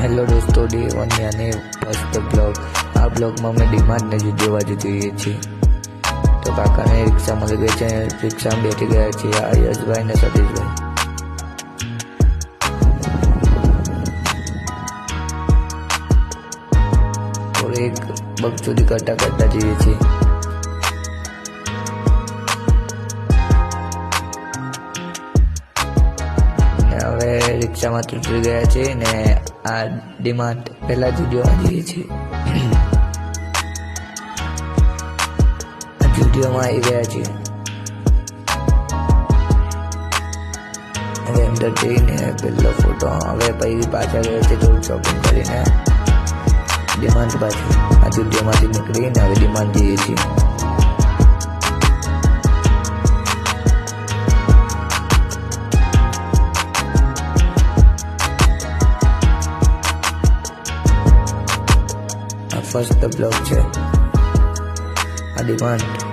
Hello દોસ્તો, day 1 અને first blog. આ બ્લોગમાં અમે ડીમાર્ટને જુદીઓ બાજુ જોઈએ છીએ. તો કાકાને રિક્ષા મળી ગઈ છે, રિક્ષામાં બેઠી ગયા છે આ યશભાઈ ને સતીશભાઈ. થોડી એક બગચોદી કરતા જઈએ છીએ. હવે રિક્ષામાં ઉતરી ગયા છે ને આ ડીમાર્ટ પહેલા જુડિયોમાં જઈએ છીએ. જુડિયોમાં આવી ગયા છીએ. હવે અંદર જઈને પહેલો ફોટો, હવે પછી પાછા ગયા છે થોડું શોપિંગ કરીને ડીમાર્ટ પાછું. આ જુડિયોમાંથી નીકળીને હવે ડીમાર્ટ જઈએ છીએ. ફર્સ્ટ બ્લોગ છે આ ડીમાર્ટ.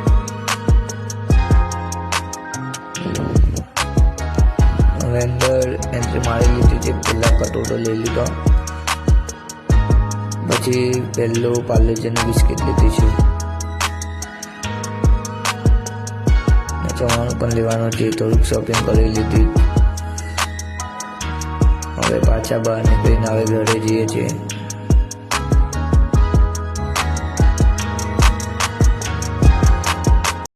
હવે અંદર એન્ટ્રી મારી લીધી છે. પહેલા કટોરો લઈ લીધો, પછી પહેલું પાર્લેજીનું બિસ્કિટ લીધી છે. જમવાનું પણ લેવાનું છે, થોડુંક શોપિંગ કરી લીધી. હવે પાછા બહાર નીકળીને હવે ઘરે જઈએ છીએ.